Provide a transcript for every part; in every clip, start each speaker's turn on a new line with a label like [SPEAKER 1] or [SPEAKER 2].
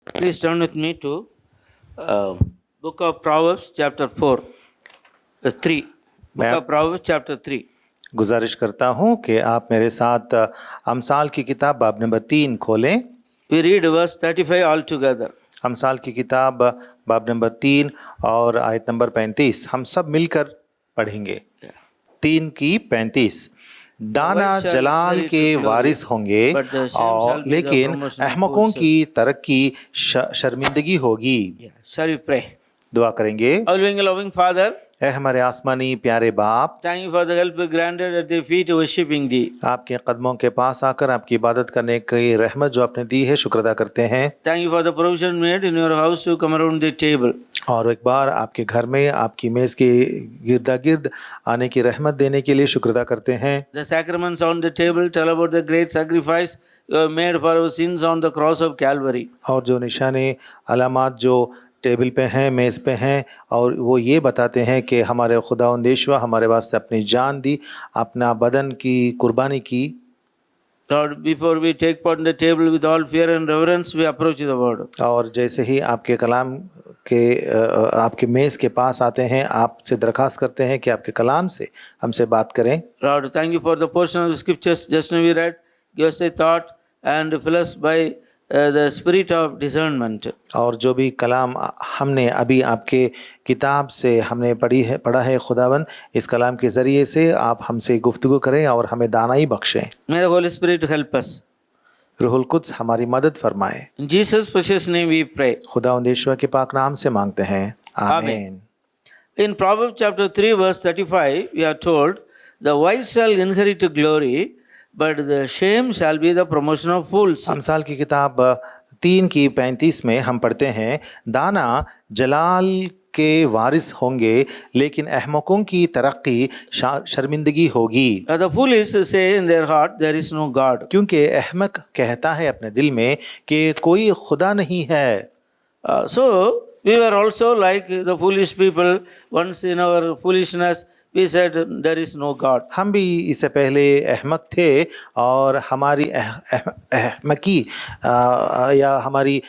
[SPEAKER 1] Please turn with me to book of Proverbs chapter 4, 3. Book
[SPEAKER 2] मैं
[SPEAKER 1] of Proverbs chapter 3.
[SPEAKER 2] गुजारिश करता हूं कि आप मेरे साथ अमसाल की किताब बाब नंबर 3 खोलें।
[SPEAKER 1] We read verse 35 all together.
[SPEAKER 2] अमसाल की किताब बाब नंबर 3 और आयत नंबर 35 हम सब मिलकर पढ़ेंगे। 3 की 35। दाना
[SPEAKER 1] wise shall
[SPEAKER 2] जलाल
[SPEAKER 1] inherit
[SPEAKER 2] के
[SPEAKER 1] glory,
[SPEAKER 2] वारिस होंगे
[SPEAKER 1] but the shame
[SPEAKER 2] और
[SPEAKER 1] shall be the
[SPEAKER 2] लेकिन
[SPEAKER 1] promotion of
[SPEAKER 2] अहमकों
[SPEAKER 1] fools.
[SPEAKER 2] की तरक्की शर्मिंदगी होगी।
[SPEAKER 1] Shall we pray?
[SPEAKER 2] दुआ करेंगे।
[SPEAKER 1] Our loving Father,
[SPEAKER 2] ऐ हमारे आसमानी प्यारे बाप,
[SPEAKER 1] thank you for the help granted at the feet worshiping thee.
[SPEAKER 2] आपके कदमों के पास आकर आपकी इबादत करने की रहमत जो आपने दी है शुक्र अदा करते हैं।
[SPEAKER 1] Thank you for the provision made in your house to come around the table.
[SPEAKER 2] और एक बार आपके घर में आपकी मेज़ के गिरदा गिर्द आने की रहमत देने के लिए शुक्र अदा करते हैं।
[SPEAKER 1] The sacraments on the table tell about the great sacrifice you have made for our sins on the cross of Calvary.
[SPEAKER 2] और जो निशाने अलामात जो टेबल पे हैं, मेज़ पे हैं, और वो ये बताते हैं कि हमारे खुदावंद यीशु हमारे वास्ते अपनी जान दी, अपना बदन की कुर्बानी की।
[SPEAKER 1] Lord, before we take part in the table with all fear and reverence, we approach the word.
[SPEAKER 2] और जैसे ही आपके कलाम के आपके मेज़ के पास आते हैं, आपसे दरख्वास्त करते हैं कि आपके कलाम से हमसे बात करें।
[SPEAKER 1] Lord, thank you for the portion of the scriptures just now we read. Give us a thought and fill us by the spirit of discernment.
[SPEAKER 2] और जो भी कलाम हमने अभी आपके किताब से हमने पढ़ा है खुदावन, इस कलाम के ज़रिए से आप हमसे गुफ्तगू करें और हमें दानाई बख्शें।
[SPEAKER 1] May the Holy Spirit help us.
[SPEAKER 2] रूहुल कुद्स हमारी मदद फरमाए।
[SPEAKER 1] In Jesus' precious name we pray.
[SPEAKER 2] खुदावंद यीशु के पाक नाम से मांगते हैं, आमीन।
[SPEAKER 1] In Proverbs chapter 3 verse 35 we are told, the wise shall inherit glory, but the shame shall be the promotion of fools.
[SPEAKER 2] अमसाल की किताब 3 की 35 में हम पढ़ते हैं, दाना जलाल के वारिस होंगे लेकिन अहमकों की तरक्की शर्मिंदगी होगी।
[SPEAKER 1] The foolish say in their heart, there is no God.
[SPEAKER 2] क्योंकि अहमक कहता है अपने दिल में कि कोई खुदा नहीं है।
[SPEAKER 1] So we were also like the foolish people. Once in our foolishness we said there is no God.
[SPEAKER 2] हम भी इससे पहले अहमक थे और हमारी अहमकी या हमारी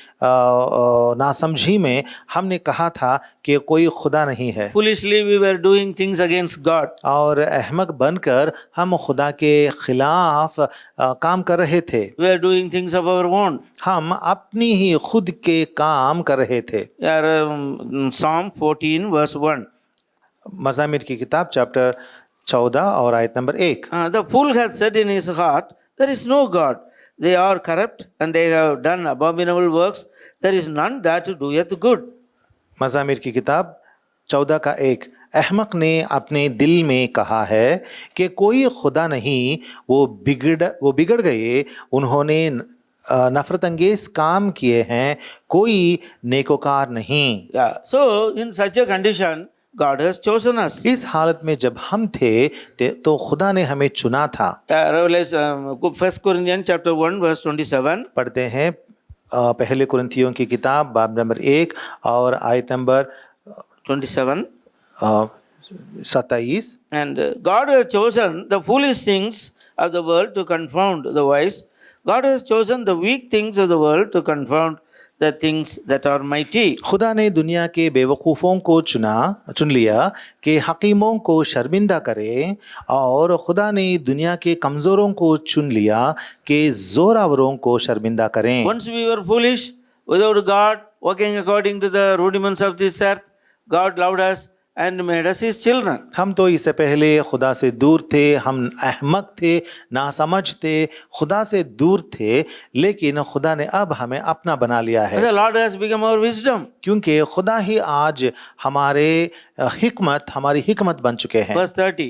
[SPEAKER 2] नासमझी में हमने कहा था कि कोई खुदा नहीं है।
[SPEAKER 1] Foolishly we were doing things against God.
[SPEAKER 2] और अहमक बनकर हम खुदा के खिलाफ काम कर रहे थे।
[SPEAKER 1] We were doing things of our own.
[SPEAKER 2] हम अपनी ही खुद के काम कर रहे थे।
[SPEAKER 1] Psalm 14 verse 1.
[SPEAKER 2] मज़ामिर की किताब चैप्टर 14 और आयत number 1।
[SPEAKER 1] The fool hath said in his heart, there is no God. They are corrupt and they have done abominable works. There is none that doeth good.
[SPEAKER 2] मज़ामिर की किताब 14 का 1। अहमक ने अपने दिल में कहा है कि कोई खुदा नहीं, वो बिगड़ गए, उन्होंने नफरत अंगेज काम किए हैं, कोई नेकोकार नहीं।
[SPEAKER 1] Yeah. So in such a condition, God has chosen us.
[SPEAKER 2] इस हालत में जब हम थे तो खुदा ने हमें चुना था।
[SPEAKER 1] Revelation, 1 Corinthians chapter 1 verse 27.
[SPEAKER 2] पढ़ते हैं पहले कुरिन्थियों की किताब बाब नंबर 1 और आयत number
[SPEAKER 1] 27.
[SPEAKER 2] 27।
[SPEAKER 1] And God has chosen the foolish things of the world to confound the wise. God has chosen the weak things of the world to confound the things that are mighty.
[SPEAKER 2] खुदा ने दुनिया के बेवकूफ़ों को चुन लिया कि हकीमों को शर्मिंदा करे, और खुदा ने दुनिया के कमज़ोरों को चुन लिया कि ज़ोरावरों को शर्मिंदा करें।
[SPEAKER 1] Once we were foolish, without God, walking according to the rudiments of this earth, God loved us and made us his children.
[SPEAKER 2] हम तो इससे पहले खुदा से दूर थे, हम अहमक थे, नासमझ थे, खुदा से दूर थे, लेकिन खुदा ने अब हमें अपना बना लिया है।
[SPEAKER 1] The Lord has become our wisdom.
[SPEAKER 2] क्योंकि खुदा ही आज हमारी हिकमत बन चुके हैं।
[SPEAKER 1] Verse 30.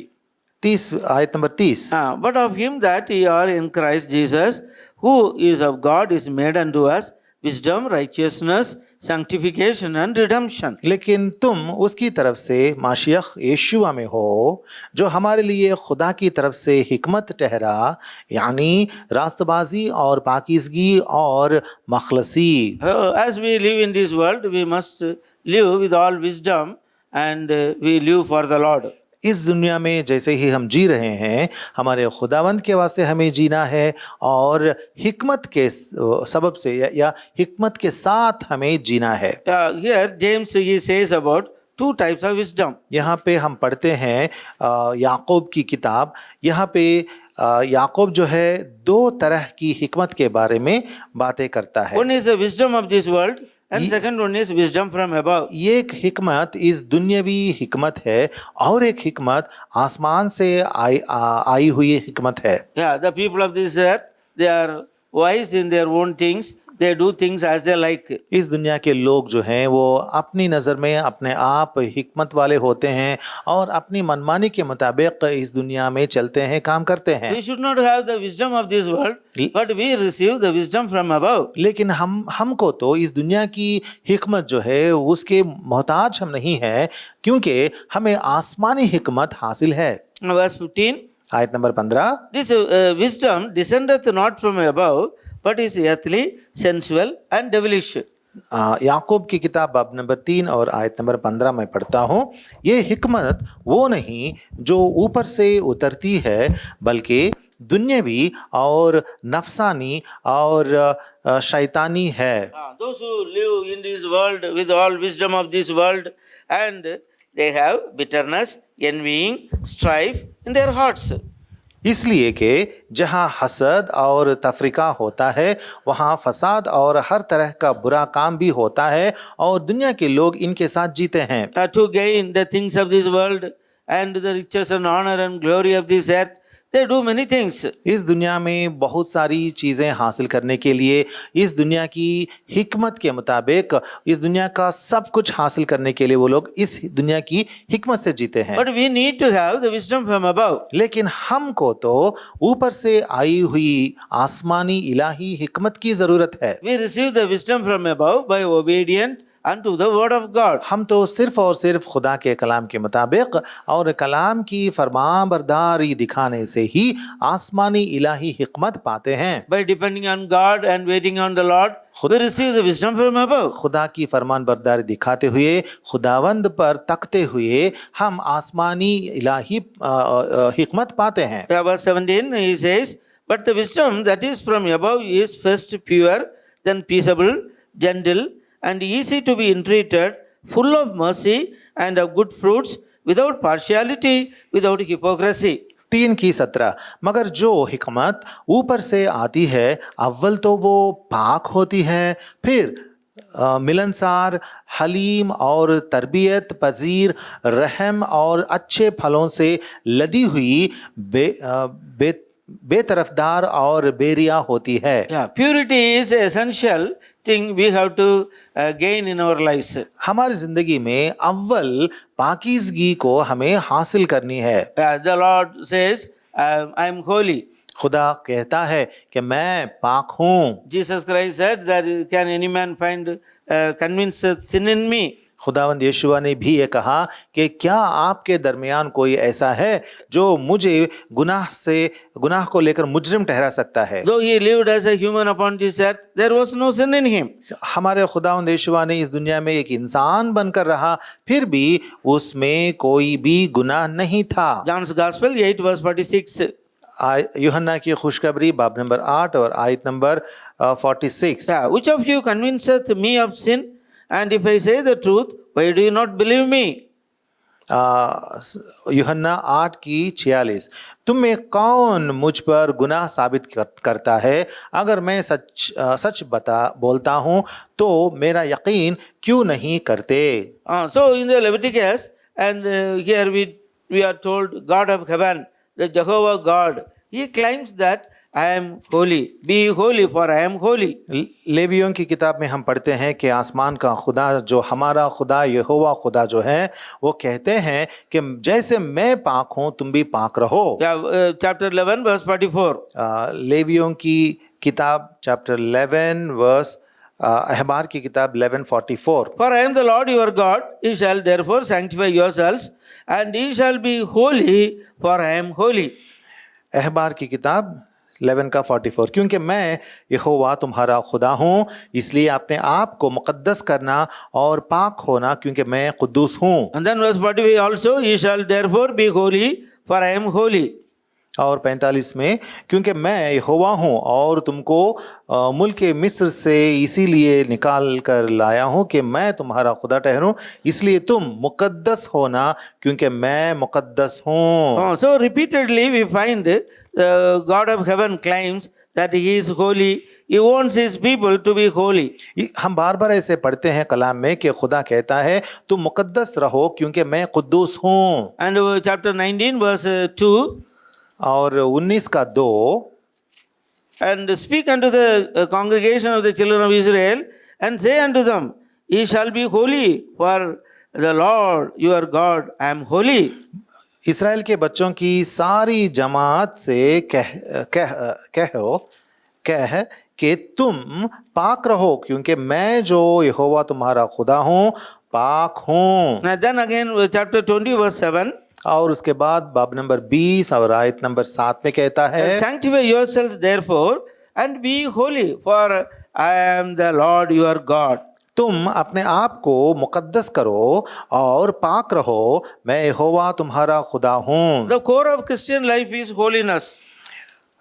[SPEAKER 2] 30 आयत number 30।
[SPEAKER 1] But of him that ye are in Christ Jesus, who is of God, is made unto us wisdom, righteousness, sanctification and redemption.
[SPEAKER 2] लेकिन तुम उसकी तरफ से माशियख यीशुआ में हो, जो हमारे लिए खुदा की तरफ से हिकमत ठहरा, यानी रास्तबाजी और पाकीज़गी और मखलसी।
[SPEAKER 1] As we live in this world, we must live with all wisdom and we live for the Lord.
[SPEAKER 2] इस दुनिया में जैसे ही हम जी रहे हैं, हमारे खुदावंद के वास्ते हमें जीना है और हिकमत के सबब से या हिकमत के साथ हमें जीना है।
[SPEAKER 1] Here James he says about two types of wisdom.
[SPEAKER 2] यहाँ पे हम पढ़ते हैं याकूब की किताब, यहाँ पे याकूब जो है दो तरह की हिकमत के बारे में बातें करता है।
[SPEAKER 1] One is the wisdom of this world and second one is wisdom from above.
[SPEAKER 2] ये एक हिकमत इस दुनियावी हिकमत है और एक हिकमत आसमान से आई हुई हिकमत है।
[SPEAKER 1] Yeah, the people of this earth, they are wise in their own things. They do things as they like.
[SPEAKER 2] इस दुनिया के लोग जो हैं वो अपनी नज़र में अपने आप हिकमत वाले होते हैं और अपनी मनमानी के मुताबिक इस दुनिया में चलते हैं, काम करते हैं।
[SPEAKER 1] We should not have the wisdom of this world, but we receive the wisdom from above.
[SPEAKER 2] लेकिन हमको तो इस दुनिया की हिकमत जो है उसके मोहताज हम नहीं है, क्योंकि हमें आसमानी हिकमत हासिल है।
[SPEAKER 1] Verse 15.
[SPEAKER 2] आयत number 15,
[SPEAKER 1] This wisdom descendeth not from above, but is earthly, sensual and devilish.
[SPEAKER 2] याकूब की किताब बाब नंबर 3 और आयत नंबर 15 में पढ़ता हूँ, ये हिकमत वो नहीं जो ऊपर से उतरती है, बल्कि दुनियावी और नफसानी और शैतानी है।
[SPEAKER 1] Those who live in this world with all wisdom of this world, and they have bitterness, envying, strife in their hearts.
[SPEAKER 2] इसलिए कि जहाँ हसद और तफरीका होता है वहाँ फसाद और हर तरह का बुरा काम भी होता है और दुनिया के लोग इनके साथ जीते हैं।
[SPEAKER 1] To gain the things of this world and the riches and honor and glory of this earth, they do many things.
[SPEAKER 2] इस दुनिया में बहुत सारी चीज़ें हासिल करने के लिए, इस दुनिया की हिकमत के मुताबिक इस दुनिया का सब कुछ हासिल करने के लिए वो लोग इस दुनिया की हिकमत से जीते हैं।
[SPEAKER 1] But we need to have the wisdom from above.
[SPEAKER 2] लेकिन हमको तो ऊपर से आई हुई आसमानी इलाही हिकमत की ज़रूरत है।
[SPEAKER 1] We receive the wisdom from above by obedient unto the word of God.
[SPEAKER 2] हम तो सिर्फ और सिर्फ खुदा के कलाम के मुताबिक और कलाम की फरमाबरदारी दिखाने से ही आसमानी इलाही हिकमत पाते हैं।
[SPEAKER 1] By depending on God and waiting on the Lord, we receive the wisdom from above.
[SPEAKER 2] खुदा की फरमान बरदारी दिखाते हुए, खुदावंद पर तकते हुए हम आसमानी इलाही हिकमत पाते हैं।
[SPEAKER 1] Verse 17 he says, but the wisdom that is from above is first pure, then peaceable, gentle, and easy to be entreated, full of mercy and of good fruits, without partiality, without hypocrisy.
[SPEAKER 2] 3:17, मगर जो हिकमत ऊपर से आती है अव्वल तो वो पाक होती है, फिर मिलनसार, हलीम और तरबियत पजीर, रहम और अच्छे फलों से लदी हुई बेतरफदार और बेरिया होती है।
[SPEAKER 1] Purity is essential thing we have to gain in our lives.
[SPEAKER 2] हमारी जिंदगी में अव्वल पाकीज़गी को हमें हासिल करनी है।
[SPEAKER 1] The Lord says, I am holy.
[SPEAKER 2] खुदा कहता है कि मैं पाक हूँ।
[SPEAKER 1] Jesus Christ said that can any man find convinced sin in me?
[SPEAKER 2] खुदावंद यीशुआ ने भी ये कहा कि क्या आपके दरमियान कोई ऐसा है जो मुझे गुनाह को लेकर मुजरिम ठहरा सकता है।
[SPEAKER 1] Though he lived as a human upon this earth, there was no sin in him.
[SPEAKER 2] हमारे खुदावंद यीशुआ ने इस दुनिया में एक इंसान बनकर रहा, फिर भी उसमें कोई भी गुनाह नहीं था।
[SPEAKER 1] John's Gospel 8:46.
[SPEAKER 2] यूहन्ना की खुशखबरी बाब नंबर 8 और आयत number 46।
[SPEAKER 1] Which of you convinceth me of sin? And if I say the truth, why do you not believe me?
[SPEAKER 2] यूहन्ना 8:46, तुम में कौन मुझ पर गुनाह साबित करता है? अगर मैं सच बोलता हूँ तो मेरा यकीन क्यों नहीं करते?
[SPEAKER 1] So in the Leviticus and here we are told God of heaven, the Jehovah God, he claims that I am holy. Be holy for I am holy.
[SPEAKER 2] लेवियों की किताब में हम पढ़ते हैं कि आसमान का खुदा, जो हमारा खुदा यहोवा खुदा जो है, वो कहते हैं कि जैसे मैं पाक हूँ तुम भी पाक रहो।
[SPEAKER 1] Chapter 11 verse 44.
[SPEAKER 2] लेवियों की किताब चैप्टर 11 वर्स अहबार की किताब 11:44।
[SPEAKER 1] For I am the Lord your God, ye shall therefore sanctify yourselves, and ye shall be holy, for I am holy.
[SPEAKER 2] अहबार की किताब 11 का 44, क्योंकि मैं यहोवा तुम्हारा खुदा हूँ, इसलिए अपने आप को मुकद्दस करना और पाक होना, क्योंकि मैं कुद्दूस हूँ।
[SPEAKER 1] And then verse 45 also, ye shall therefore be holy, for I am holy.
[SPEAKER 2] और 45 में, क्योंकि मैं यहोवा हूँ और तुमको मुल्क मिस्र से इसीलिए निकाल कर लाया हूँ कि मैं तुम्हारा खुदा ठहरूं, इसलिए तुम मुकद्दस होना, क्योंकि मैं मुकद्दस हूँ।
[SPEAKER 1] So repeatedly we find God of heaven claims that he is holy. He wants his people to be holy.
[SPEAKER 2] हम बार बार ऐसे पढ़ते हैं कलाम में कि खुदा कहता है तुम मुकद्दस रहो क्योंकि मैं कुद्दूस हूँ।
[SPEAKER 1] And chapter 19 verse 2,
[SPEAKER 2] और 19 का 2,
[SPEAKER 1] and speak unto the congregation of the children of Israel, and say unto them, ye shall be holy, for the Lord your God I am holy.
[SPEAKER 2] Israel के बच्चों की सारी जमात से कह कि तुम पाक रहो क्योंकि मैं जो यहोवा तुम्हारा खुदा हूँ पाक हूँ।
[SPEAKER 1] Now then again chapter 20 verse 7,
[SPEAKER 2] और उसके बाद बाब नंबर 20 और आयत नंबर 7 में कहता है,
[SPEAKER 1] sanctify yourselves therefore and be holy, for I am the Lord your God.
[SPEAKER 2] तुम अपने आप को मुकद्दस करो और पाक रहो, मैं यहोवा तुम्हारा खुदा हूँ।
[SPEAKER 1] The core of Christian life is holiness.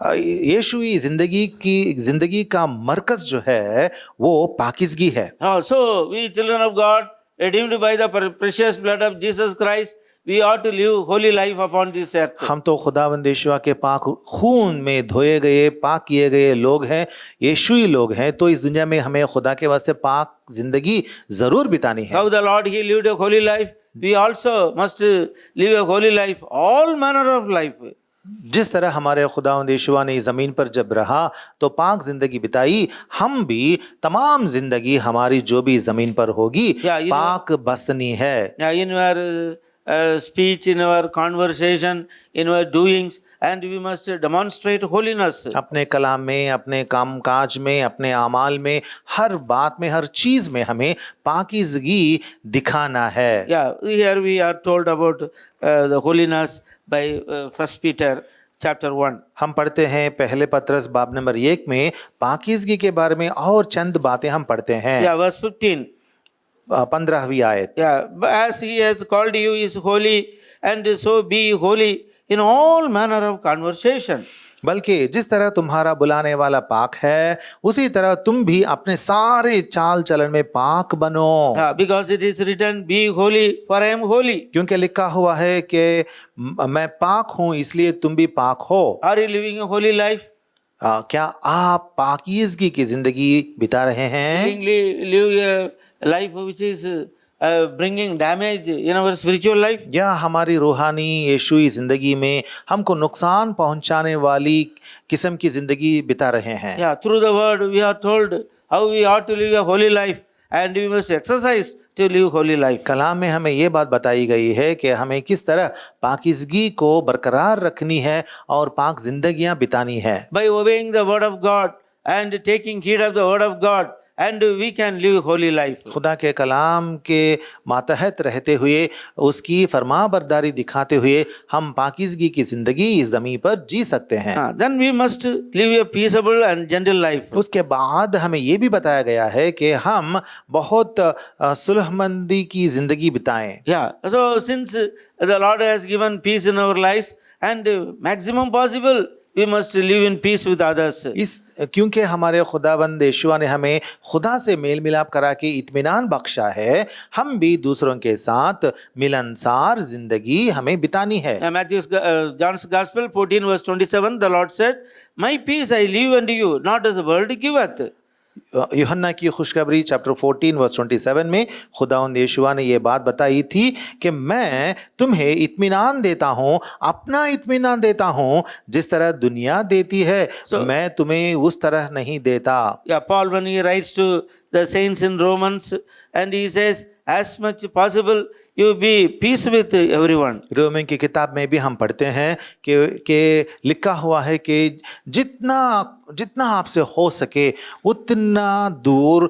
[SPEAKER 2] यीशुई जिंदगी का मरकज जो है वो पाकिज़गी है।
[SPEAKER 1] So we children of God, redeemed by the precious blood of Jesus Christ, we ought to live holy life upon this earth.
[SPEAKER 2] हम तो खुदावंद यीशुआ के पाक खून में धोए गए पाक किए गए लोग हैं, यीशुई लोग हैं, तो इस दुनिया में हमें खुदा के वास्ते पाक जिंदगी जरूर बितानी है।
[SPEAKER 1] How the Lord he lived a holy life, we also must live a holy life, all manner of life.
[SPEAKER 2] जिस तरह हमारे खुदावंद यीशुआ ने इस जमीन पर जब रहा तो पाक जिंदगी बिताई, हम भी तमाम जिंदगी हमारी जो भी जमीन पर होगी पाक बसनी है।
[SPEAKER 1] In your speech, in our conversation, in our doings, and we must demonstrate holiness.
[SPEAKER 2] अपने कलाम में, अपने काम काज में, अपने आमाल में, हर बात में, हर चीज में हमें पाकीज़गी दिखाना है।
[SPEAKER 1] Here we are told about the holiness by 1 Peter chapter 1.
[SPEAKER 2] हम पढ़ते हैं पहले पत्रस बाब नंबर 1 में पाकीज़गी के बारे में और चंद बातें हम पढ़ते हैं।
[SPEAKER 1] Verse 15.
[SPEAKER 2] 15वीं आयत।
[SPEAKER 1] As he has called you is holy, and so be holy in all manner of conversation.
[SPEAKER 2] बल्कि जिस तरह तुम्हारा बुलाने वाला पाक है उसी तरह तुम भी अपने सारे चाल चलन में पाक बनो।
[SPEAKER 1] Because it is written, be holy, for I am holy.
[SPEAKER 2] क्योंकि लिखा हुआ है कि मैं पाक हूँ इसलिए तुम भी पाक हो।
[SPEAKER 1] Are you living a holy life?
[SPEAKER 2] क्या आप पाकीज़गी की जिंदगी बिता रहे हैं?
[SPEAKER 1] Live a life which is bringing damage in our spiritual life?
[SPEAKER 2] या हमारी रूहानी यीशुई जिंदगी में हमको नुकसान पहुंचाने वाली किस्म की जिंदगी बिता रहे हैं?
[SPEAKER 1] Through the word we are told how we ought to live a holy life, and we must exercise to live holy life.
[SPEAKER 2] कलाम में हमें ये बात बताई गई है कि हमें किस तरह पाकीज़गी को बरकरार रखनी है और पाक जिंदगियां बितानी है।
[SPEAKER 1] By obeying the word of God and taking heed of the word of God, and we can live holy life.
[SPEAKER 2] खुदा के कलाम के मातहत रहते हुए उसकी फरमाबरदारी दिखाते हुए हम पाकीज़गी की जिंदगी इस ज़मीन पर जी सकते हैं।
[SPEAKER 1] Then we must live a peaceable and gentle life.
[SPEAKER 2] उसके बाद हमें ये भी बताया गया है कि हम बहुत सुलहमंदी की जिंदगी बिताएं।
[SPEAKER 1] So since the Lord has given peace in our lives, and maximum possible we must live in peace with others.
[SPEAKER 2] क्योंकि हमारे खुदावंद यीशुआ ने हमें खुदा से मेल मिलाप करा के इत्मीनान बख्शा है, हम भी दूसरों के साथ मिलनसार जिंदगी हमें बितानी है।
[SPEAKER 1] John's Gospel 14 verse 27, the Lord said, my peace I leave unto you, not as the world giveth.
[SPEAKER 2] यूहन्ना की खुशखबरी चैप्टर 14 वर्स 27 में खुदावंद यीशुआ ने ये बात बताई थी कि मैं तुम्हें इत्मीनान देता हूँ, अपना इत्मीनान देता हूँ, जिस तरह दुनिया देती है मैं तुम्हें उस तरह नहीं देता।
[SPEAKER 1] Paul, when he writes to the saints in Romans, and he says, as much possible you be peace with everyone.
[SPEAKER 2] Roman की किताब में भी हम पढ़ते हैं कि लिखा हुआ है कि जितना आपसे हो सके उतना दूर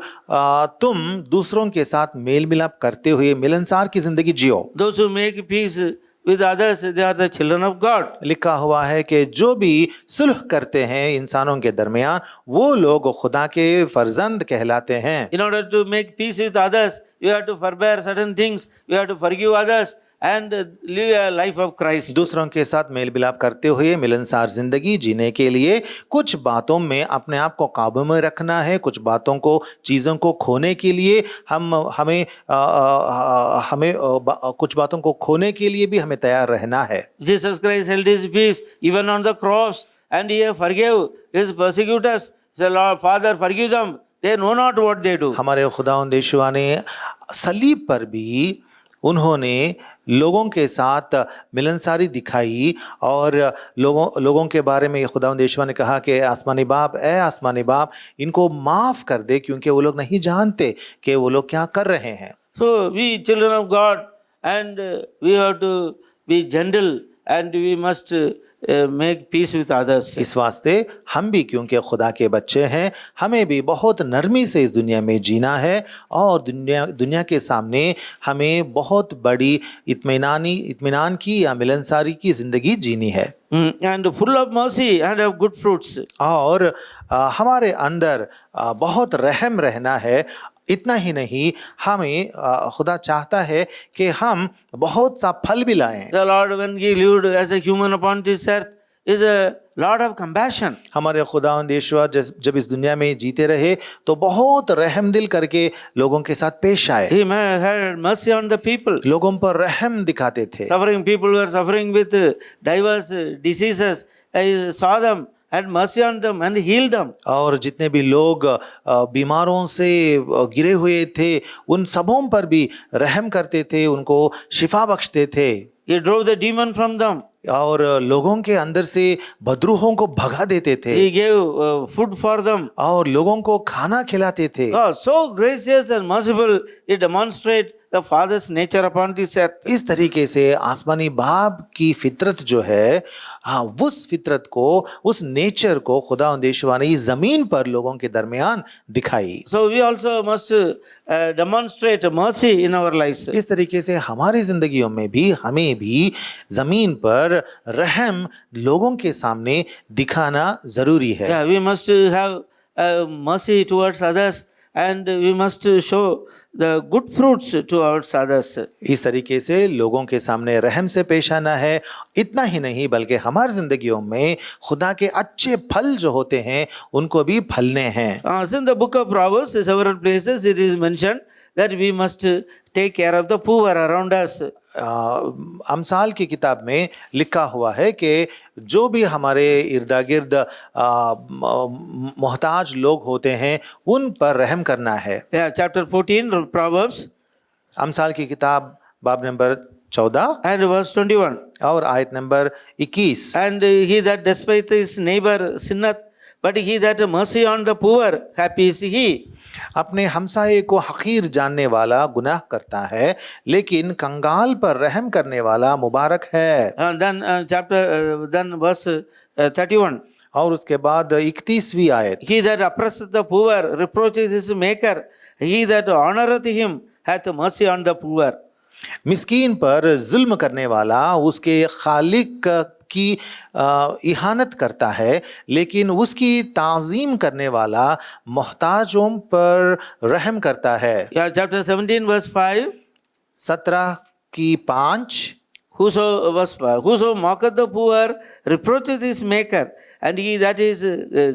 [SPEAKER 2] तुम दूसरों के साथ मेल मिलाप करते हुए मिलनसार की जिंदगी जियो।
[SPEAKER 1] Those who make peace with others, they are the children of God.
[SPEAKER 2] लिखा हुआ है कि जो भी सुलह करते हैं इंसानों के दरमियान वो लोग खुदा के फर्जंद कहलाते हैं।
[SPEAKER 1] In order to make peace with others, you have to forbear certain things, you have to forgive others and live a life of Christ.
[SPEAKER 2] दूसरों के साथ मेल मिलाप करते हुए मिलनसार जिंदगी जीने के लिए कुछ बातों में अपने आप को काबू में रखना है, कुछ बातों को चीज़ों को खोने के लिए हमें कुछ बातों को खोने के लिए भी हमें तैयार रहना है।
[SPEAKER 1] Jesus Christ held his peace even on the cross, and he forgave his persecutors. He said, Lord, Father, forgive them. They know not what they do.
[SPEAKER 2] हमारे खुदावंद यीशुआ ने सलीब पर भी उन्होंने लोगों के साथ मिलनसारी दिखाई और लोगों के बारे में खुदावंद यीशुआ ने कहा कि आसमानी बाप इनको माफ़ कर दे क्योंकि वो लोग नहीं जानते कि वो लोग क्या कर रहे हैं।
[SPEAKER 1] So we children of God, and we have to be gentle, and we must make peace with others.
[SPEAKER 2] इस वास्ते हम भी क्योंकि खुदा के बच्चे हैं हमें भी बहुत नरमी से इस दुनिया में जीना है और दुनिया के सामने हमें बहुत बड़ी इत्मीनान की या मिलनसारी की ज़िंदगी जीनी है।
[SPEAKER 1] And full of mercy and of good fruits.
[SPEAKER 2] और हमारे अंदर बहुत रहम रहना है। इतना ही नहीं हमें खुदा चाहता है कि हम बहुत सा फल भी लाएं।
[SPEAKER 1] The Lord, when he lived as a human upon this earth, is a Lord of compassion.
[SPEAKER 2] हमारे खुदावंद यीशुआ जब इस दुनिया में जीते रहे तो बहुत रहम दिल करके लोगों के साथ पेश आए।
[SPEAKER 1] He had mercy on the people.
[SPEAKER 2] लोगों पर रहम दिखाते थे।
[SPEAKER 1] Suffering people were suffering with diverse diseases. He saw them, had mercy on them and healed them.
[SPEAKER 2] और जितने भी लोग बीमारों से गिरे हुए थे उन सबों पर भी रहम करते थे, उनको शिफा बख्शते थे।
[SPEAKER 1] He drove the demon from them.
[SPEAKER 2] और लोगों के अंदर से बदरूहों को भगा देते थे।
[SPEAKER 1] He gave food for them.
[SPEAKER 2] और लोगों को खाना खिलाते थे।
[SPEAKER 1] God, so gracious and merciful, he demonstrates the Father's nature upon this earth.
[SPEAKER 2] इस तरीके से आसमानी बाप की फितरत जो है, हाँ, उस फितरत को, उस नेचर को खुदावंद यीशुआ ने इस जमीन पर लोगों के दरमियान दिखाई।
[SPEAKER 1] So we also must demonstrate mercy in our lives.
[SPEAKER 2] इस तरीके से हमारी जिंदगियों में भी हमें भी जमीन पर रहम लोगों के सामने दिखाना जरूरी है।
[SPEAKER 1] Yeah, we must have mercy towards others, and we must show the good fruits towards others.
[SPEAKER 2] इस तरीके से लोगों के सामने रहम से पेश आना है। इतना ही नहीं बल्कि हमारी जिंदगियों में खुदा के अच्छे फल जो होते हैं उनको भी फलने हैं।
[SPEAKER 1] So in the book of Proverbs, several places it is mentioned that we must take care of the poor around us.
[SPEAKER 2] अमसाल की किताब में लिखा हुआ है कि जो भी हमारे इर्दा गिर्द मोहताज लोग होते हैं उन पर रहम करना है।
[SPEAKER 1] Yeah, chapter 14 Proverbs
[SPEAKER 2] अमसाल की किताब बाब नंबर 14
[SPEAKER 1] and verse 21.
[SPEAKER 2] और आयत number 21।
[SPEAKER 1] And he that despiseth his neighbor sinneth, but he that mercy on the poor, happy is he.
[SPEAKER 2] अपने हमसाये को हकीर जानने वाला गुनाह करता है, लेकिन कंगाल पर रहम करने वाला मुबारक है।
[SPEAKER 1] Then verse 31.
[SPEAKER 2] और उसके बाद 31वीं आयत।
[SPEAKER 1] He that oppresseth the poor reproaches his maker, he that honoreth him hath mercy on the poor.
[SPEAKER 2] मिस्कीन पर जुल्म करने वाला उसके खालिक की इहानत करता है, लेकिन उसकी ताज़ीम करने वाला मोहताजों पर रहम करता है।
[SPEAKER 1] Yeah, chapter 17 verse 5.
[SPEAKER 2] 17 की 5।
[SPEAKER 1] Whoso mocketh the poor reproacheth his maker, and he that is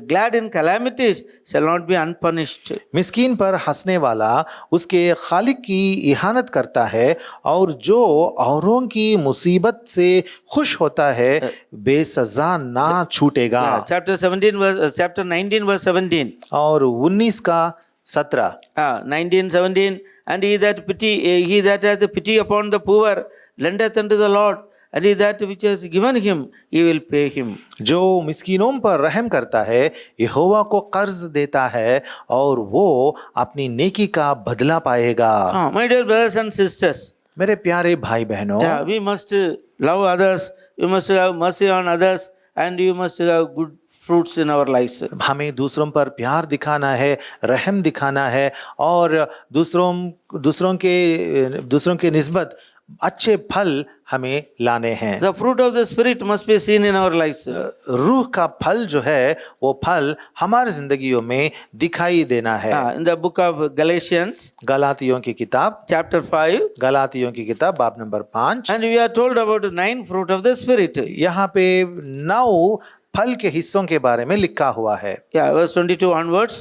[SPEAKER 1] glad in calamities shall not be unpunished.
[SPEAKER 2] मिस्कीन पर हंसने वाला उसके खालिक की इहानत करता है, और जो औरों की मुसीबत से खुश होता है बेसजा ना छूटेगा।
[SPEAKER 1] Yeah, chapter 19 verse 17.
[SPEAKER 2] और 19 का 17।
[SPEAKER 1] 19, 17. And he that hath pity upon the poor lendeth unto the Lord, and he that which has given him, he will pay him.
[SPEAKER 2] जो मिस्कीनों पर रहम करता है यहोवा को कर्ज देता है, और वो अपनी नेकी का बदला पाएगा।
[SPEAKER 1] My dear brothers and sisters,
[SPEAKER 2] मेरे प्यारे भाई बहनों,
[SPEAKER 1] yeah, we must love others, we must have mercy on others, and we must have good fruits in our lives.
[SPEAKER 2] हमें दूसरों पर प्यार दिखाना है, रहम दिखाना है, और दूसरों के निस्बत अच्छे फल हमें लाने हैं।
[SPEAKER 1] The fruit of the Spirit must be seen in our lives.
[SPEAKER 2] रूह का फल जो है वो फल हमारी जिंदगियों में दिखाई देना है।
[SPEAKER 1] In the book of Galatians,
[SPEAKER 2] गलातियों की किताब,
[SPEAKER 1] chapter 5,
[SPEAKER 2] गलातियों की किताब बाब number 5,
[SPEAKER 1] and we are told about the 9 fruit of the Spirit.
[SPEAKER 2] यहाँ पे 9 फल के हिस्सों के बारे में लिखा हुआ है।
[SPEAKER 1] Yeah, verse 22 onwards.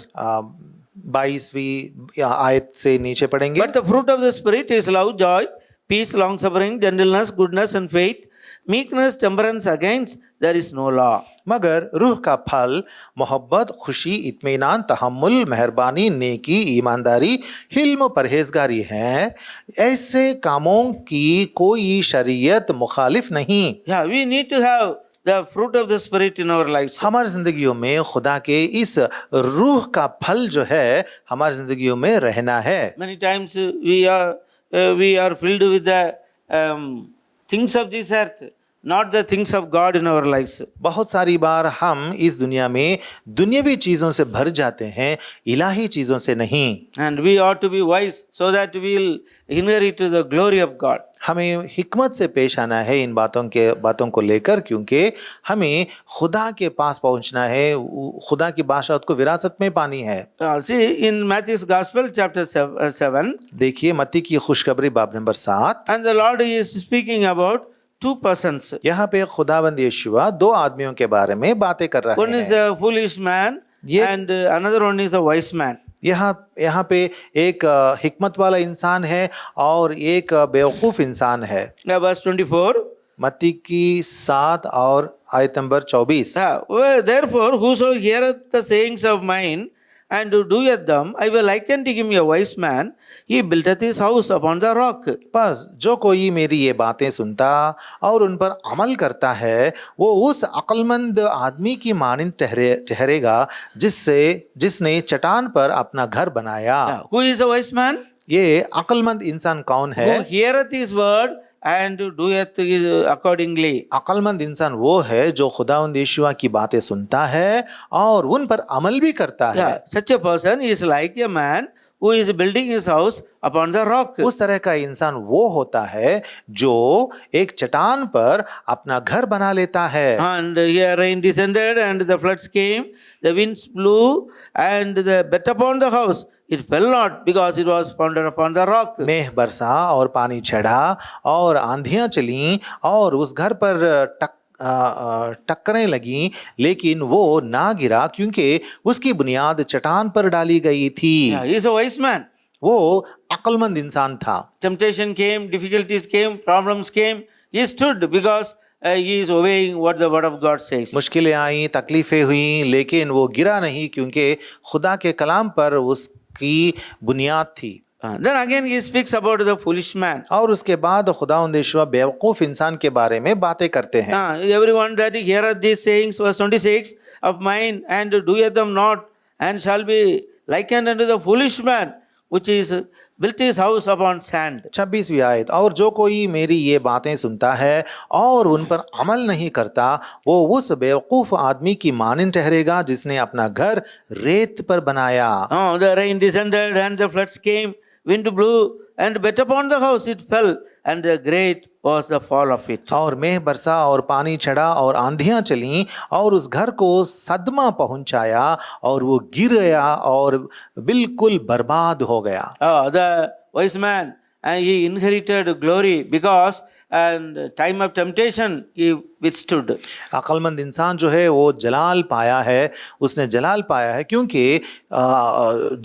[SPEAKER 2] 22वीं आयत से नीचे पढ़ेंगे।
[SPEAKER 1] But the fruit of the Spirit is love, joy, peace, long-suffering, gentleness, goodness and faith, meekness, temperance, against there is no law.
[SPEAKER 2] मगर रूह का फल मोहब्बत, खुशी, इत्मीनान, तहम्मुल, मेहरबानी, नेकी, ईमानदारी, हिल्म, परहेजगारी है। ऐसे कामों की कोई शरीयत मुखालिफ नहीं।
[SPEAKER 1] Yeah, we need to have the fruit of the Spirit in our lives.
[SPEAKER 2] हमारी जिंदगियों में खुदा के इस रूह का फल जो है हमारी जिंदगियों में रहना है।
[SPEAKER 1] Many times we are filled with the things of this earth, not the things of God in our lives.
[SPEAKER 2] बहुत सारी बार हम इस दुनिया में दुनियावी चीजों से भर जाते हैं, इलाही चीजों से नहीं।
[SPEAKER 1] And we ought to be wise so that we will inherit the glory of God.
[SPEAKER 2] हमें हिकमत से पेश आना है इन बातों को लेकर, क्योंकि हमें खुदा के पास पहुंचना है, खुदा की बादशाहत को विरासत में पानी है।
[SPEAKER 1] See in Matthew's Gospel chapter 7,
[SPEAKER 2] देखिए मत्ती की खुशखबरी बाब number 7,
[SPEAKER 1] and the Lord is speaking about 2 persons.
[SPEAKER 2] यहाँ पे खुदावंद यीशुआ 2 आदमियों के बारे में बातें कर रहे
[SPEAKER 1] One is
[SPEAKER 2] हैं।
[SPEAKER 1] a foolish man
[SPEAKER 2] ये-
[SPEAKER 1] and another one is a wise man.
[SPEAKER 2] यहाँ पे एक हिकमत वाला इंसान है और एक बेवकूफ इंसान है।
[SPEAKER 1] Now verse 24.
[SPEAKER 2] मत्ती की 7 और आयत number 24।
[SPEAKER 1] Well, therefore, whoso heareth the sayings of mine and doeth them, I will liken to him a wise man. He buildeth his house upon the rock.
[SPEAKER 2] बस जो कोई मेरी ये बातें सुनता और उन पर अमल करता है वो उस अक्लमंद आदमी की मानिंद ठहरेगा जिसने चट्टान पर अपना घर बनाया।
[SPEAKER 1] Who is a wise man?
[SPEAKER 2] ये अक्लमंद इंसान कौन है?
[SPEAKER 1] Who heareth his word and doeth accordingly.
[SPEAKER 2] अक्लमंद इंसान वो है जो खुदावंद यीशुआ की बातें सुनता है और उन पर अमल भी करता है।
[SPEAKER 1] Such a person is like a man who is building his house upon the rock.
[SPEAKER 2] उस तरह का इंसान वो होता है जो एक चट्टान पर अपना घर बना लेता है।
[SPEAKER 1] And here rain descended and the floods came, the winds blew and the beat upon the house. It fell not because it was founded upon the rock.
[SPEAKER 2] मेघ बरसा और पानी चढ़ा और आंधियां चली और उस घर पर टक्करें लगी, लेकिन वो ना गिरा क्योंकि उसकी बुनियाद चट्टान पर डाली गई थी।
[SPEAKER 1] Yeah, he is a wise man.
[SPEAKER 2] वो अक्लमंद इंसान था।
[SPEAKER 1] Temptation came, difficulties came, problems came. He stood because he is obeying what the word of God says.
[SPEAKER 2] मुश्किलें आई, तकलीफें हुई, लेकिन वो गिरा नहीं क्योंकि खुदा के कलाम पर उसकी बुनियाद थी।
[SPEAKER 1] Then again he speaks about the foolish man.
[SPEAKER 2] और उसके बाद खुदावंद यीशुआ बेवकूफ इंसान के बारे में बातें करते हैं।
[SPEAKER 1] Everyone that heareth these sayings, verse 26, of mine and doeth them not, and shall be likened unto the foolish man, which is built his house upon sand.
[SPEAKER 2] 26वीं आयत, और जो कोई मेरी ये बातें सुनता है और उन पर अमल नहीं करता वो उस बेवकूफ आदमी की मानिंद ठहरेगा जिसने अपना घर रेत पर बनाया।
[SPEAKER 1] The rain descended and the floods came, wind blew and beat upon the house, it fell, and the great was the fall of it.
[SPEAKER 2] और मेघ बरसा और पानी चढ़ा और आंधियां चली और उस घर को सदमा पहुंचाया और वो गिर गया और बिल्कुल बर्बाद हो गया।
[SPEAKER 1] The wise man, and he inherited glory because and time of temptation he withstood.
[SPEAKER 2] अक्लमंद इंसान जो है वो जलाल पाया है, उसने जलाल पाया है क्योंकि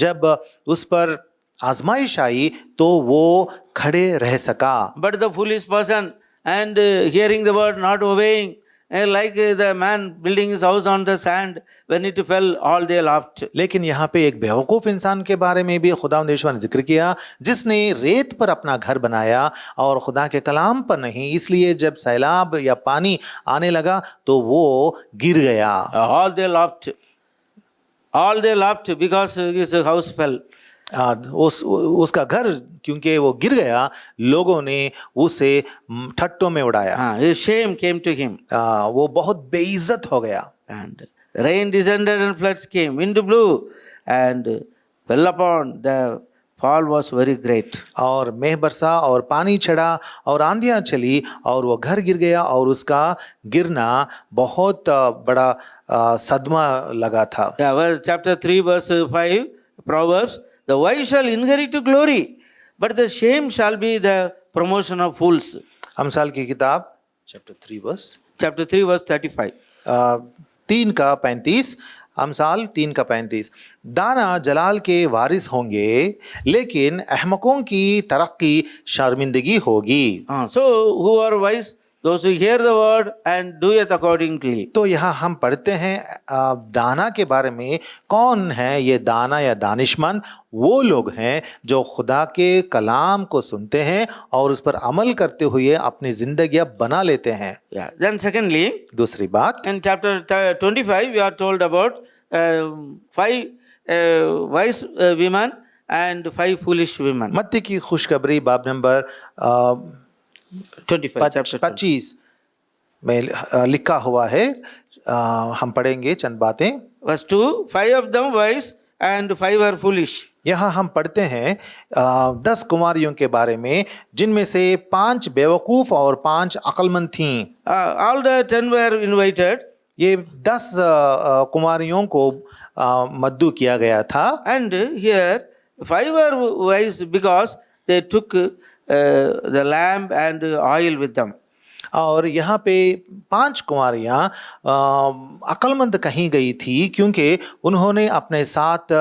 [SPEAKER 2] जब उस पर आजमाइश आई तो वो खड़े रह सका।
[SPEAKER 1] But the foolish person and hearing the word not obeying, like the man building his house on the sand, when it fell all they laughed.
[SPEAKER 2] लेकिन यहाँ पे एक बेवकूफ इंसान के बारे में भी खुदावंद यीशुआ ने जिक्र किया जिसने रेत पर अपना घर बनाया और खुदा के कलाम पर नहीं, इसलिए जब सैलाब या पानी आने लगा तो वो गिर गया।
[SPEAKER 1] All they laughed because his house fell.
[SPEAKER 2] उसका घर क्योंकि वो गिर गया, लोगों ने उसे ठट्टों में उड़ाया।
[SPEAKER 1] His shame came to him.
[SPEAKER 2] वो बहुत बेइज्जत हो गया।
[SPEAKER 1] And rain descended and floods came, wind blew and fell upon the fall was very great.
[SPEAKER 2] और मेह बरसा और पानी चढ़ा और आंधियां चली और वो घर गिर गया और उसका गिरना बहुत बड़ा सदमा लगा था।
[SPEAKER 1] Yeah, verse, chapter 3, verse 5, Proverbs, the wise shall inherit glory, but the shame shall be the promotion of fools.
[SPEAKER 2] अमसाल की किताब चैप्टर 3 वर्स
[SPEAKER 1] Chapter 3, verse 35.
[SPEAKER 2] 3:35, अमसाल 3:35। दाना जलाल के वारिस होंगे लेकिन अहमकों की तरक्की शर्मिंदगी होगी।
[SPEAKER 1] So, who are wise? Those who hear the word and do it accordingly.
[SPEAKER 2] तो यहाँ हम पढ़ते हैं दाना के बारे में। कौन है ये दाना या दानिशमंद? वो लोग हैं जो खुदा के कलाम को सुनते हैं और उस पर अमल करते हुए अपनी जिंदगियां बना लेते हैं।
[SPEAKER 1] Yeah. Then secondly,
[SPEAKER 2] दूसरी बात,
[SPEAKER 1] in chapter 25, we are told about 5 wise women and 5 foolish women.
[SPEAKER 2] मत्ती की खुशखबरी बाब नंबर
[SPEAKER 1] 25, chapter 20.
[SPEAKER 2] 25 में लिखा हुआ है। हम पढ़ेंगे चंद बातें।
[SPEAKER 1] Verse 2, 5 of them wise and 5 are foolish.
[SPEAKER 2] यहाँ हम पढ़ते हैं 10 कुमारियों के बारे में, जिनमें से 5 बेवकूफ और 5 अक्लमंद थीं।
[SPEAKER 1] All the 10 were invited,
[SPEAKER 2] ये 10 कुमारियों को मद्दू किया गया था।
[SPEAKER 1] and here 5 were wise because they took the lamp and oil with them.
[SPEAKER 2] और यहाँ पे 5 कुमारियाँ अक्लमंद कही गई थी क्योंकि उन्होंने अपने साथ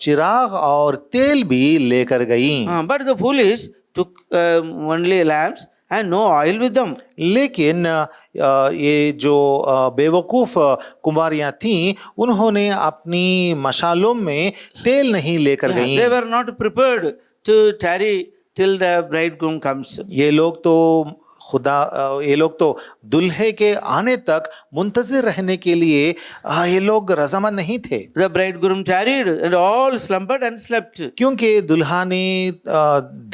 [SPEAKER 2] चिराग और तेल भी लेकर गई।
[SPEAKER 1] But the foolish took only lamps and no oil with them.
[SPEAKER 2] लेकिन ये जो बेवकूफ़ कुमारियाँ थीं, उन्होंने अपनी मशालों में तेल नहीं लेकर गईं।
[SPEAKER 1] They were not prepared to tarry till the bridegroom comes.
[SPEAKER 2] ये लोग तो दुल्हे के आने तक मुंतजिर रहने के लिए ये लोग रजामंद नहीं थे।
[SPEAKER 1] The bridegroom tarried and all slumbered and slept.
[SPEAKER 2] क्योंकि दुल्हा ने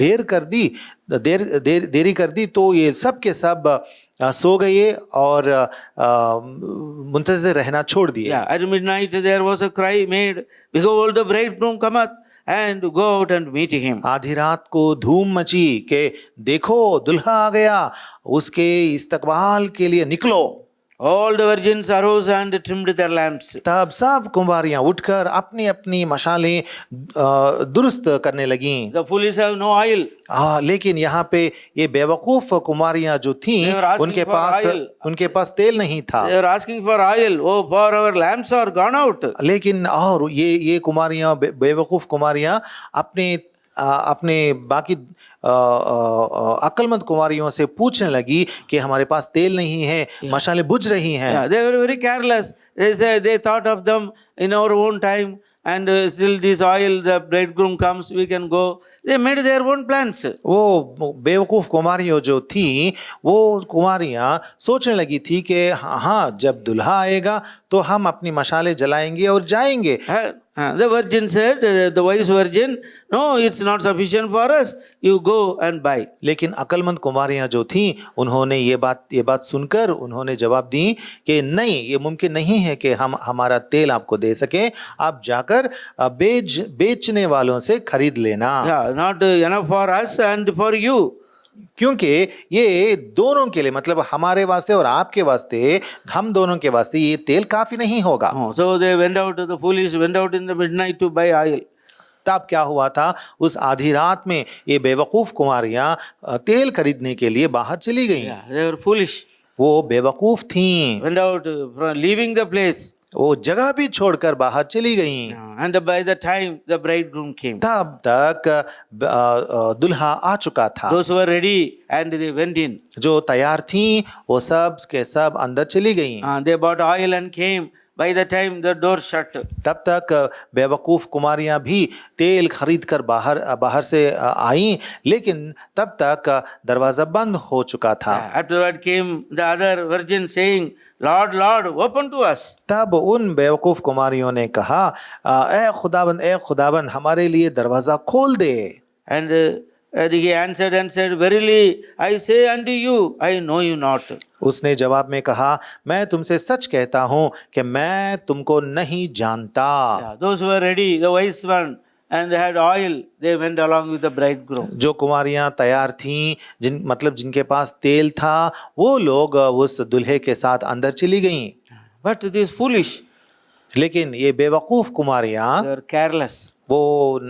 [SPEAKER 2] देरी कर दी तो ये सब के सब सो गए और मुंतजिर रहना छोड़ दिए।
[SPEAKER 1] Yeah, at midnight there was a cry made, behold the bridegroom cometh, and go out and meet him.
[SPEAKER 2] आधी रात को धूम मची कि देखो दुल्हा आ गया, उसके इस्तकबाल के लिए निकलो।
[SPEAKER 1] All the virgins arose and trimmed their lamps.
[SPEAKER 2] तब सब कुंवारियां उठकर अपनी अपनी मशालें दुरुस्त करने लगीं।
[SPEAKER 1] The foolish have no oil.
[SPEAKER 2] लेकिन यहाँ पे ये बेवकूफ कुमारियां जो थीं,
[SPEAKER 1] They were asking
[SPEAKER 2] उनके पास तेल नहीं था।
[SPEAKER 1] They were asking for oil. Oh, for our lamps are gone out.
[SPEAKER 2] लेकिन और ये कुमारियां बेवकूफ कुमारियां अपने बाकी अक्लमंद कुमारियों से पूछने लगी कि हमारे पास तेल नहीं है, मशालें बुझ रही हैं।
[SPEAKER 1] Yeah, they were very careless. They thought of them in our own time, and still this oil, the bridegroom comes, we can go. They made their own plans.
[SPEAKER 2] वो बेवकूफ कुमारियों जो थी, वो कुमारियां सोचने लगी थी कि हाँ, जब दुल्हा आएगा तो हम अपनी मशालें जलाएंगे और जाएंगे।
[SPEAKER 1] The virgin said, the wise virgin, no, it's not sufficient for us. You go and buy.
[SPEAKER 2] लेकिन अक्लमंद कुमारियां जो थीं, उन्होंने ये बात सुनकर उन्होंने जवाब दी कि नहीं, ये मुमकिन नहीं है कि हम हमारा तेल आपको दे सकें। आप जाकर बेचने वालों से खरीद लेना।
[SPEAKER 1] Yeah, not enough for us and for you.
[SPEAKER 2] क्योंकि ये दोनों के लिए, मतलब हमारे वास्ते और आपके वास्ते, हम दोनों के वास्ते ये तेल काफी नहीं होगा।
[SPEAKER 1] So they went out, the foolish went out in the midnight to buy oil.
[SPEAKER 2] तब क्या हुआ था, उस आधी रात में ये बेवकूफ कुमारियां तेल खरीदने के लिए बाहर चली गईं।
[SPEAKER 1] Yeah, they were foolish.
[SPEAKER 2] वो बेवकूफ थीं,
[SPEAKER 1] Went out from leaving the place.
[SPEAKER 2] वो जगह भी छोड़कर बाहर चली गईं।
[SPEAKER 1] And by the time the bridegroom came,
[SPEAKER 2] तब तक दुल्हा आ चुका था।
[SPEAKER 1] those who were ready and they went in.
[SPEAKER 2] जो तैयार थीं वो सब के सब अंदर चली गईं।
[SPEAKER 1] They bought oil and came. By the time the door shut.
[SPEAKER 2] तब तक बेवकूफ कुमारियां भी तेल खरीद कर बाहर से आईं, लेकिन तब तक दरवाजा बंद हो चुका था।
[SPEAKER 1] Afterward came the other virgin saying, Lord, Lord, open to us.
[SPEAKER 2] तब उन बेवकूफ कुमारियों ने कहा, ए खुदाबंद हमारे लिए दरवाजा खोल दे।
[SPEAKER 1] And he answered and said, Verily, I say unto you, I know you not.
[SPEAKER 2] उसने जवाब में कहा, मैं तुमसे सच कहता हूँ कि मैं तुमको नहीं जानता।
[SPEAKER 1] Those who were ready, the wise one, and had oil, they went along with the bridegroom.
[SPEAKER 2] जो कुमारियां तैयार थीं, जिनके पास तेल था, वो लोग उस दूल्हे के साथ अंदर चली गईं।
[SPEAKER 1] But these foolish,
[SPEAKER 2] लेकिन ये बेवकूफ कुमारियां
[SPEAKER 1] they were careless.
[SPEAKER 2] वो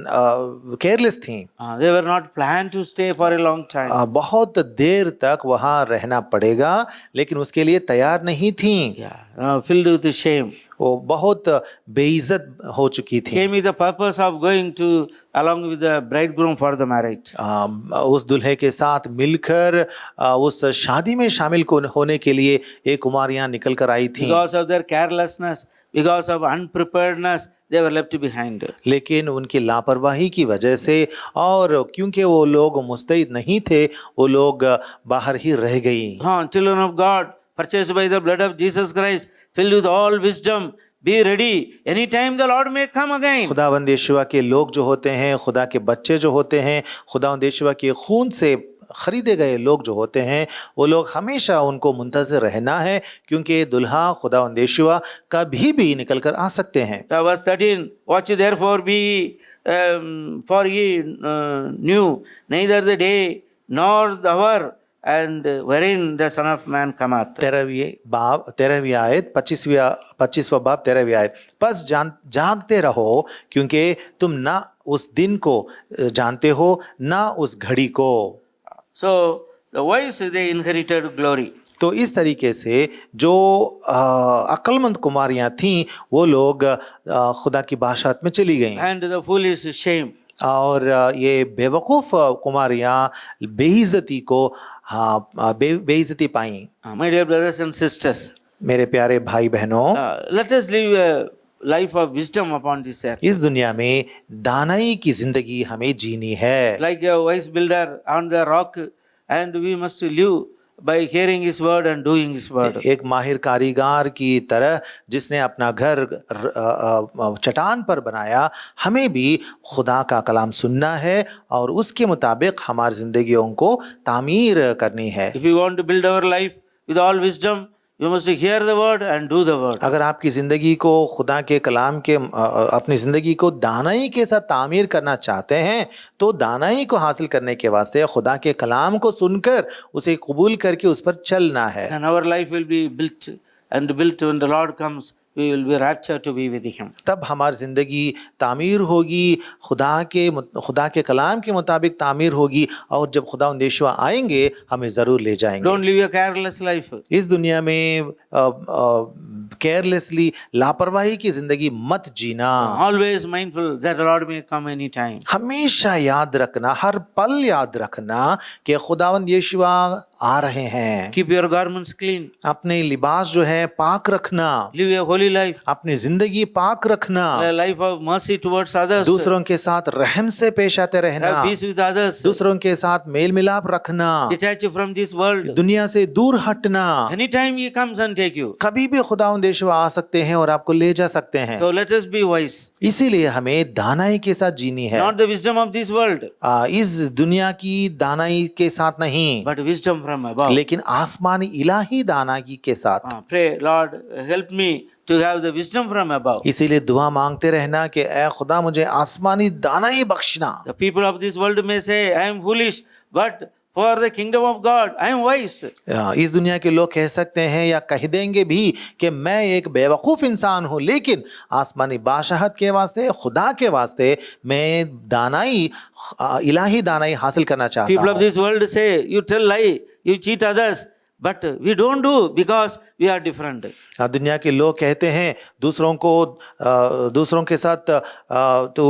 [SPEAKER 2] केयरलेस थीं।
[SPEAKER 1] They were not planned to stay for a long time.
[SPEAKER 2] बहुत देर तक वहां रहना पड़ेगा, लेकिन उसके लिए तैयार नहीं थीं।
[SPEAKER 1] Yeah, filled with shame.
[SPEAKER 2] वो बहुत बेइज्जत हो चुकी थी।
[SPEAKER 1] Came with the purpose of going to along with the bridegroom for the marriage.
[SPEAKER 2] उस दुल्हे के साथ मिलकर उस शादी में शामिल होने के लिए ये कुमारियां निकल कर आई थीं।
[SPEAKER 1] Because of their carelessness, because of unpreparedness, they were left behind.
[SPEAKER 2] लेकिन उनकी लापरवाही की वजह से और क्योंकि वो लोग मुस्तैद नहीं थे, वो लोग बाहर ही रह गई।
[SPEAKER 1] Children of God, purchased by the blood of Jesus Christ, filled with all wisdom, be ready. Anytime the Lord may come again.
[SPEAKER 2] खुदावंद यीशुआ के लोग जो होते हैं, खुदा के बच्चे जो होते हैं, खुदावंद यीशुआ के खून से खरीदे गए लोग जो होते हैं, वो लोग हमेशा उनको मुंतज़िर रहना है, क्योंकि दुल्हा खुदावंद यीशुआ कभी भी निकल कर आ सकते हैं।
[SPEAKER 1] Verse 13, watch therefore be, for ye knew neither the day nor the hour, and wherein the Son of Man cometh.
[SPEAKER 2] 13वीं आयत, 25वां बाब 13वीं आयत। बस जागते रहो, क्योंकि तुम ना उस दिन को जानते हो, ना उस घड़ी को।
[SPEAKER 1] So the wise, they inherited glory.
[SPEAKER 2] तो इस तरीके से जो अक्लमंद कुमारियां थीं, वो लोग खुदा की बादशाहत में चली गईं।
[SPEAKER 1] And the foolish shame.
[SPEAKER 2] और ये बेवकूफ़ कुमारियां बेइज्जती को बेइज्जती पाईं।
[SPEAKER 1] My dear brothers and sisters,
[SPEAKER 2] मेरे प्यारे भाई बहनों,
[SPEAKER 1] let us live a life of wisdom upon this earth.
[SPEAKER 2] इस दुनिया में दानाई की जिंदगी हमें जीनी है।
[SPEAKER 1] Like a wise builder on the rock, and we must live by hearing his word and doing his word.
[SPEAKER 2] एक माहिर कारीगर की तरह जिसने अपना घर चट्टान पर बनाया, हमें भी खुदा का कलाम सुनना है और उसके मुताबिक हमारी जिंदगियों को तामीर करनी है।
[SPEAKER 1] If you want to build our life with all wisdom, you must hear the word and do the word.
[SPEAKER 2] अगर आपकी ज़िंदगी को खुदा के कलाम के अपनी ज़िंदगी को दानाई के साथ तामीर करना चाहते हैं, तो दानाई को हासिल करने के वास्ते खुदा के कलाम को सुनकर उसे कबूल करके उस पर चलना है।
[SPEAKER 1] And our life will be built, and built when the Lord comes, we will be raptured to be with him.
[SPEAKER 2] तब हमारी ज़िंदगी तामीर होगी, खुदा के कलाम के मुताबिक तामीर होगी, और जब खुदा यीशुआ आएंगे हमें ज़रूर ले जाएंगे।
[SPEAKER 1] Don't live a careless life.
[SPEAKER 2] इस दुनिया में केयरलेसली, लापरवाही की ज़िंदगी मत जीना।
[SPEAKER 1] Always mindful that the Lord may come any time.
[SPEAKER 2] हमेशा याद रखना, हर पल याद रखना कि खुदावंद यीशुआ आ रहे हैं।
[SPEAKER 1] Keep your garments clean.
[SPEAKER 2] अपने लिबास जो है पाक रखना,
[SPEAKER 1] Live a holy life.
[SPEAKER 2] अपनी जिंदगी पाक रखना,
[SPEAKER 1] A life of mercy towards others.
[SPEAKER 2] दूसरों के साथ रहम से पेश आते रहना,
[SPEAKER 1] Have peace with others.
[SPEAKER 2] दूसरों के साथ मेल मिलाप रखना,
[SPEAKER 1] Detach from this world.
[SPEAKER 2] दुनिया से दूर हटना।
[SPEAKER 1] Anytime he comes and take you.
[SPEAKER 2] कभी भी खुदावंद यीशुआ आ सकते हैं और आपको ले जा सकते हैं।
[SPEAKER 1] So let us be wise.
[SPEAKER 2] इसीलिए हमें दानाई के साथ जीनी है,
[SPEAKER 1] Not the wisdom of this world,
[SPEAKER 2] इस दुनिया की दानाई के साथ नहीं,
[SPEAKER 1] but wisdom from above.
[SPEAKER 2] लेकिन आसमानी इलाही दानाई के साथ।
[SPEAKER 1] Pray, Lord, help me to have the wisdom from above.
[SPEAKER 2] इसीलिए दुआ मांगते रहना कि ऐ खुदा मुझे आसमानी दानाई बख्शना।
[SPEAKER 1] The people of this world may say, I am foolish, but for the kingdom of God, I am wise.
[SPEAKER 2] इस दुनिया के लोग कह सकते हैं या कह देंगे भी कि मैं एक बेवकूफ़ इंसान हूँ, लेकिन आसमानी बादशाहत के वास्ते, खुदा के वास्ते मैं दानाई, इलाही दानाई हासिल करना चाहता
[SPEAKER 1] People of
[SPEAKER 2] हूँ।
[SPEAKER 1] this world say, you tell lie, you cheat others, but we don't do because we are different.
[SPEAKER 2] दुनिया के लोग कहते हैं दूसरों के साथ तू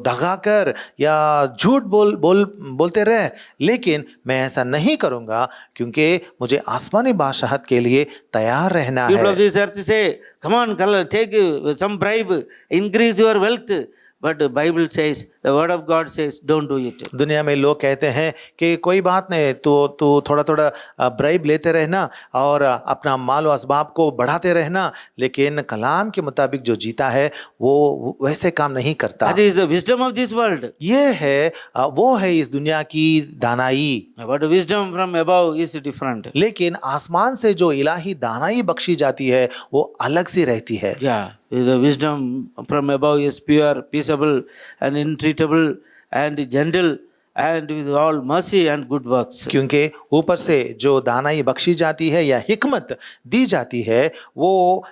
[SPEAKER 2] दगा कर या झूठ बोलते रह, लेकिन मैं ऐसा नहीं करूँगा क्योंकि मुझे आसमानी बादशाहत के लिए तैयार रहना
[SPEAKER 1] People of
[SPEAKER 2] है।
[SPEAKER 1] this earth say, come on, take some bribe, increase your wealth. But the Bible says, the word of God says, don't do it.
[SPEAKER 2] दुनिया में लोग कहते हैं कि कोई बात नहीं, तू थोड़ा थोड़ा ब्राइब लेते रहना और अपना माल व असबाब को बढ़ाते रहना, लेकिन कलाम के मुताबिक जो जीता है वो वैसे काम नहीं करता।
[SPEAKER 1] That is the wisdom of this world.
[SPEAKER 2] ये है वो है इस दुनिया की दानाई,
[SPEAKER 1] But the wisdom from above is different.
[SPEAKER 2] लेकिन आसमान से जो इलाही दानाई बख्शी जाती है वो अलग सी रहती है।
[SPEAKER 1] Yeah. The wisdom from above is pure, peaceable, and intreatable, and gentle, and with all mercy and good works.
[SPEAKER 2] क्योंकि ऊपर से जो दानाई बख्शी जाती है या हिकमत दी जाती है वो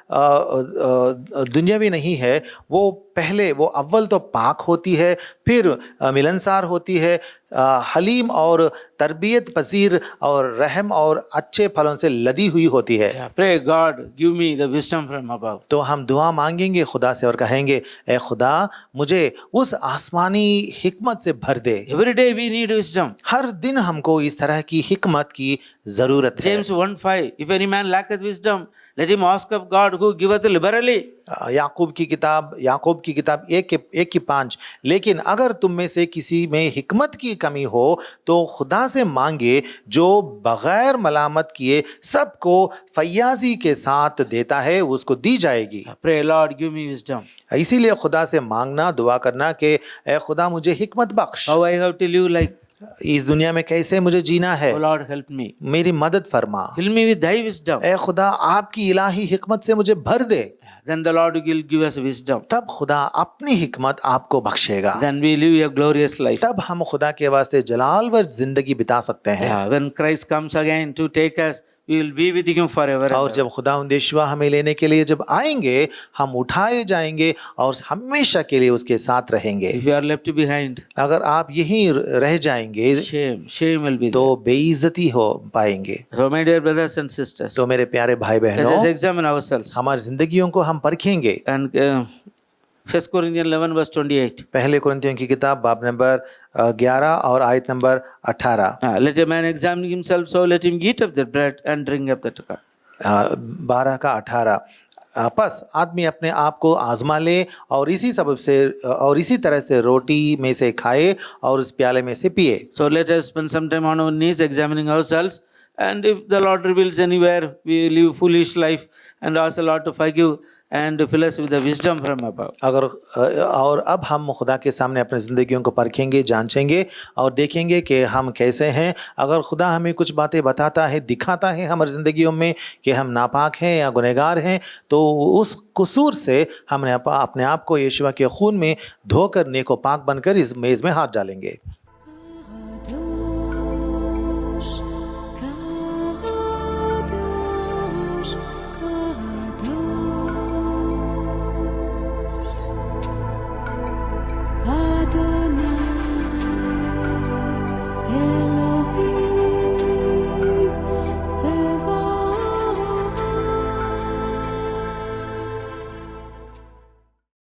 [SPEAKER 2] दुनियावी नहीं है, वो पहले वो अव्वल तो पाक होती है, फिर मिलनसार होती है, हलीम और तरबियत पजीर और रहम और अच्छे फलों से लदी हुई होती है।
[SPEAKER 1] Yeah, pray God, give me the wisdom from above.
[SPEAKER 2] तो हम दुआ मांगेंगे खुदा से और कहेंगे, ए खुदा मुझे उस आसमानी हिकमत से भर दे।
[SPEAKER 1] Every day we need wisdom.
[SPEAKER 2] हर दिन हमको इस तरह की हिकमत की जरूरत है।
[SPEAKER 1] James 1:5, if any man lacketh wisdom, let him ask of God who giveth liberally.
[SPEAKER 2] याकूब की किताब 1:5, लेकिन अगर तुम में से किसी में हिकमत की कमी हो तो खुदा से मांगे जो बगैर मलामत किए सबको फयाजी के साथ देता है, उसको दी जाएगी।
[SPEAKER 1] Pray, Lord, give me wisdom.
[SPEAKER 2] इसीलिए खुदा से मांगना, दुआ करना कि ए खुदा मुझे हिकमत बख्श,
[SPEAKER 1] How I have to live like,
[SPEAKER 2] इस दुनिया में कैसे मुझे जीना है,
[SPEAKER 1] oh Lord, help me.
[SPEAKER 2] मेरी मदद फरमा।
[SPEAKER 1] Fill me with thy wisdom.
[SPEAKER 2] ए खुदा आपकी इलाही हिकमत से मुझे भर दे,
[SPEAKER 1] Then the Lord will give us wisdom.
[SPEAKER 2] तब खुदा अपनी हिकमत आपको बख्शेगा।
[SPEAKER 1] Then we live a glorious life.
[SPEAKER 2] तब हम खुदा के वास्ते जलालवर जिंदगी बिता सकते हैं।
[SPEAKER 1] Yeah, when Christ comes again to take us, we will be with him forever.
[SPEAKER 2] और जब खुदा यीशु हमें लेने के लिए जब आएंगे, हम उठाए जाएंगे और हमेशा के लिए उसके साथ रहेंगे।
[SPEAKER 1] If you are left behind,
[SPEAKER 2] अगर आप यहीं रह जाएंगे
[SPEAKER 1] shame will be
[SPEAKER 2] तो
[SPEAKER 1] there.
[SPEAKER 2] बेइज्जती हो पाएंगे।
[SPEAKER 1] So my dear brothers and sisters,
[SPEAKER 2] तो मेरे प्यारे भाई
[SPEAKER 1] let us
[SPEAKER 2] बहनों,
[SPEAKER 1] examine ourselves.
[SPEAKER 2] हमारी जिंदगियों को हम परखेंगे।
[SPEAKER 1] And 1 Corinthians 11:28.
[SPEAKER 2] पहले कुरिन्थियों की किताब बाब नंबर 11 और आयत number 18।
[SPEAKER 1] Let a man examine himself, so let him eat of the bread and drink of the cup.
[SPEAKER 2] 12 का 18। बस आदमी अपने आप को आजमा ले और इसी सबब से और इसी तरह से रोटी में से खाए और उस प्याले में से पिए।
[SPEAKER 1] So let us spend some time on our knees examining ourselves, and if the Lord reveals anywhere we live foolish life, and ask the Lord to forgive and fill us with the wisdom from above.
[SPEAKER 2] अगर और अब हम खुदा के सामने अपनी ज़िंदगियों को परखेंगे, जांचेंगे और देखेंगे कि हम कैसे हैं। अगर खुदा हमें कुछ बातें बताता है, दिखाता है हमारी ज़िंदगियों में कि हम नापाक हैं या गुनहगार हैं, तो उस कसूर से हमने अपने आप को यीशु के खून में धोकर नेको पाक बनकर इस मेज़ में हाथ डालेंगे।